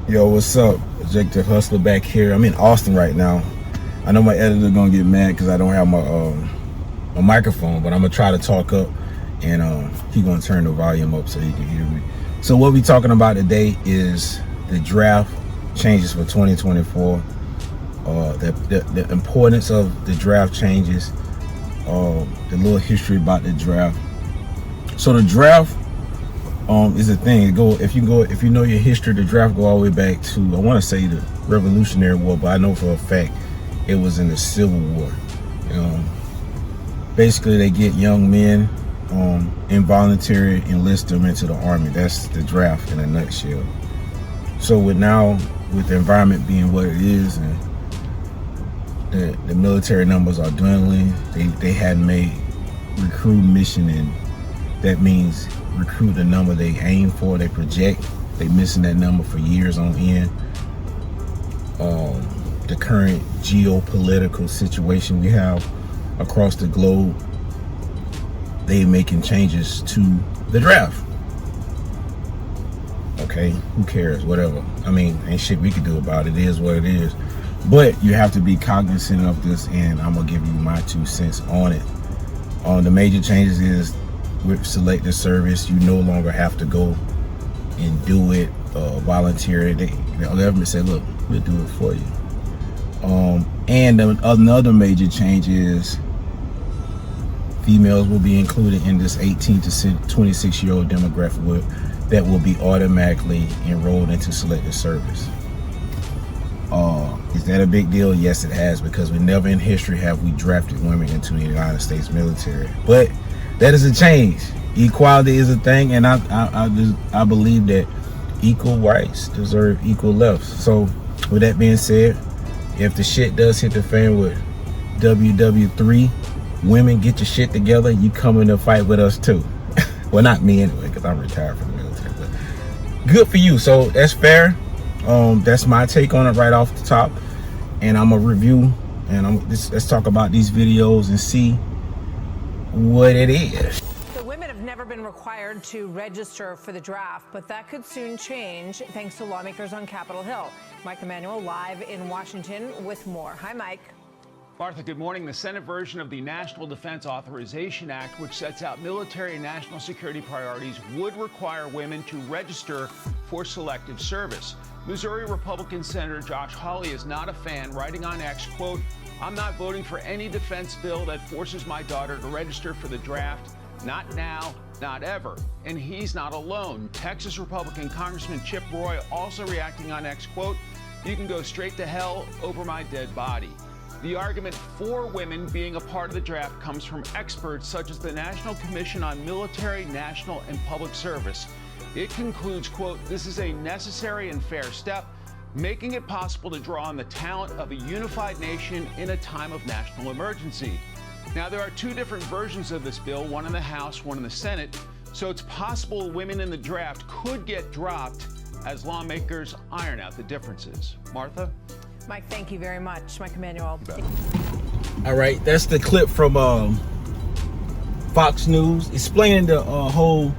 Yo, what's up? Objective Hustler back here. I'm in Austin right now. I know my editor gonna get mad because I don't have my microphone, but I'm gonna try to talk up, and he gonna turn the volume up so he can hear me. So what we talking about today is the draft changes for 2024. The importance of the draft changes. The little history about the draft. So the draft is a thing. If you know your history, the draft go all the way back to, I want to say, the Revolutionary War, but I know for a fact it was in the Civil War. Basically, they get young men, involuntary, enlist them into the army. That's the draft in a nutshell. So with the environment being what it is, and the military numbers are dwindling, they hadn't made recruit mission, and that means recruit the number they aim for, they project. They missing that number for years on end. The current geopolitical situation we have across the globe, they making changes to the draft. Okay, who cares? Whatever. I mean, ain't shit we can do about it. It is what it is. But you have to be cognizant of this, and I'm gonna give you my 2 cents on it. The major changes is, with selective service, you no longer have to go and do it voluntarily. The government said, look, we'll do it for you. And another major change is females will be included in this 18 to 26-year-old demographic that will be automatically enrolled into selective service. Is that a big deal? Yes, it has, because we never in history have we drafted women into the United States military. But that is a change. Equality is a thing, and I believe that equal rights deserve equal lefts. So with that being said, if the shit does hit the fan with WW3, women, get your shit together. You come in to fight with us too. Well, not me anyway, because I'm retired from the military, but good for you. So that's fair. That's my take on it right off the top, and I'm a review, and let's talk about these videos and see what it is. The women have never been required to register for the draft, but that could soon change thanks to lawmakers on Capitol Hill. Mike Emanuel live in Washington with more. Hi, Mike. Martha, good morning. The Senate version of the National Defense Authorization Act, which sets out military and national security priorities, would require women to register for selective service. Missouri Republican Senator Josh Hawley is not a fan, writing on X, quote, "I'm not voting for any defense bill that forces my daughter to register for the draft. Not now, not ever." And he's not alone. Texas Republican Congressman Chip Roy also reacting on X, quote, "You can go straight to hell over my dead body." The argument for women being a part of the draft comes from experts such as the National Commission on Military, National, and Public Service. It concludes, quote, "This is a necessary and fair step, making it possible to draw on the talent of a unified nation in a time of national emergency." Now, there are 2 different versions of this bill, one in the House, one in the Senate, so it's possible women in the draft could get dropped as lawmakers iron out the differences. Martha? Mike, thank you very much. Mike Emanuel. All right, that's the clip from Fox News explaining the whole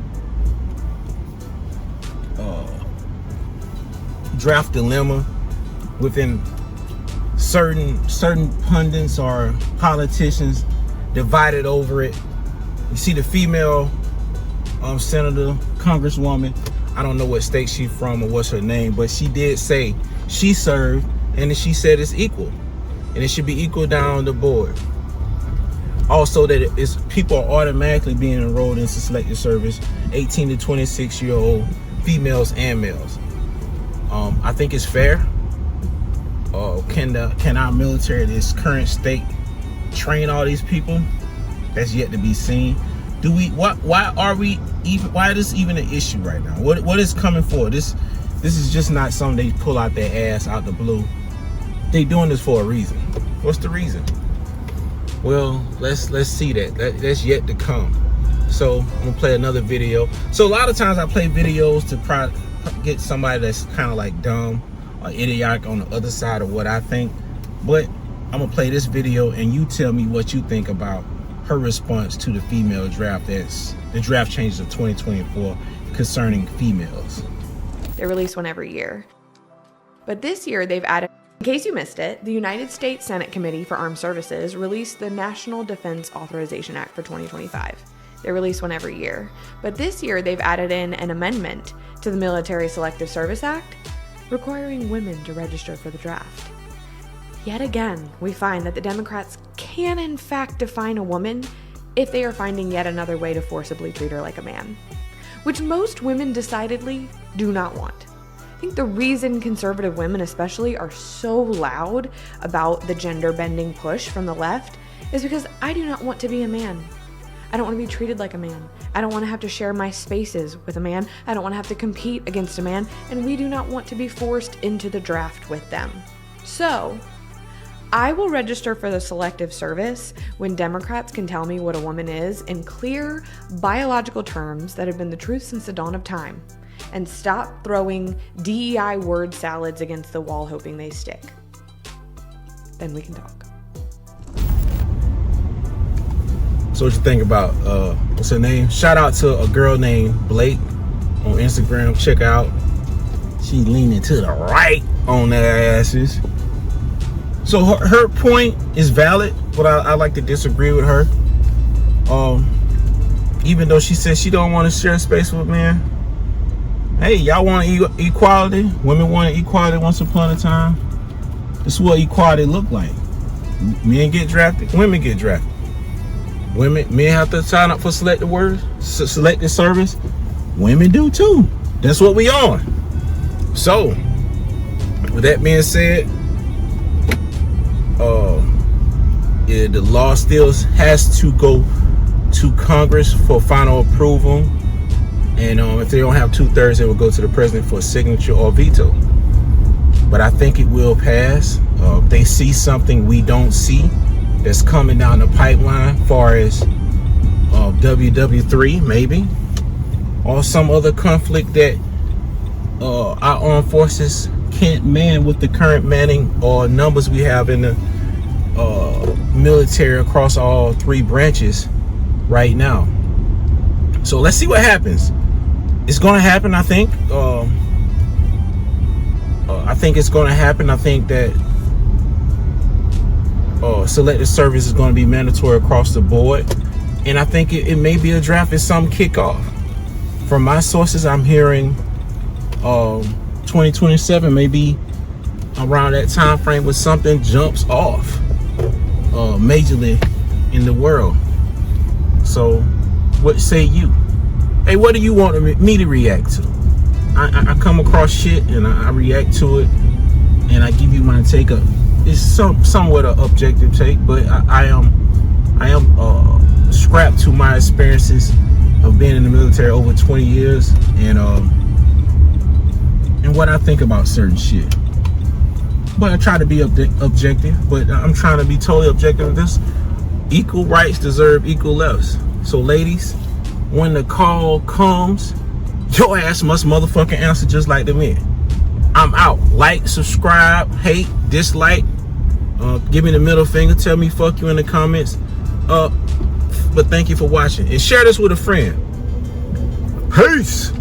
draft dilemma within certain pundits or politicians divided over it. You see the female senator, congresswoman, I don't know what state she's from or what's her name, but she did say she served, and she said it's equal, and it should be equal down the board. Also, that people are automatically being enrolled into selective service, 18 to 26-year-old females and males. I think it's fair. Can our military, this current state, train all these people? That's yet to be seen. Why is this even an issue right now? What is coming for? This is just not something they pull out their ass out the blue. They doing this for a reason. What's the reason? Well, let's see that. That's yet to come. So I'm gonna play another video. So a lot of times I play videos to get somebody that's kind of like dumb or idiotic on the other side of what I think. But I'm gonna play this video, and you tell me what you think about her response to the female draft. That's the draft changes of 2024 concerning females. They release one every year. But this year they've added, in case you missed it, the United States Senate Committee for Armed Services released the National Defense Authorization Act for 2025. They release one every year. But this year they've added in an amendment to the Military Selective Service Act, requiring women to register for the draft. Yet again, we find that the Democrats can in fact define a woman if they are finding yet another way to forcibly treat her like a man, which most women decidedly do not want. I think the reason conservative women especially are so loud about the gender-bending push from the left is because I do not want to be a man. I don't want to be treated like a man. I don't want to have to share my spaces with a man. I don't want to have to compete against a man, and we do not want to be forced into the draft with them. So, I will register for the selective service when Democrats can tell me what a woman is in clear biological terms that have been the truth since the dawn of time, and stop throwing DEI word salads against the wall hoping they stick. Then we can talk. So what you think about, what's her name? Shout out to a girl named Blake on Instagram. Check out. She leaning to the right on their asses. So her point is valid, but I like to disagree with her. Even though she says she don't want to share space with men. Hey, y'all want equality? Women wanted equality once upon a time. This is what equality look like. Men get drafted, women get drafted. Men have to sign up for selective service. Women do too. That's what we on. So, with that being said, the law still has to go to Congress for final approval, and if they don't have 2/3, it will go to the president for a signature or veto. But I think it will pass. If they see something we don't see that's coming down the pipeline, far as WW3 maybe, or some other conflict that our armed forces can't man with the current manning or numbers we have in the military across all three branches right now. So let's see what happens. It's going to happen, I think. I think it's going to happen. I think that selective service is going to be mandatory across the board, and I think it may be a draft at some kickoff. From my sources, I'm hearing 2027 maybe around that time frame when something jumps off majorly in the world. So what say you? Hey, what do you want me to react to? I come across shit and I react to it, and I give you my take. It's somewhat an objective take, but I am strapped to my experiences of being in the military over 20 years and what I think about certain shit. But I try to be objective, but I'm trying to be totally objective with this. Equal rights deserve equal lefts. So ladies, when the call comes, your ass must motherfucking answer just like the men. I'm out. Like, subscribe, hate, dislike, give me the middle finger, tell me fuck you in the comments. But thank you for watching, and share this with a friend. Peace.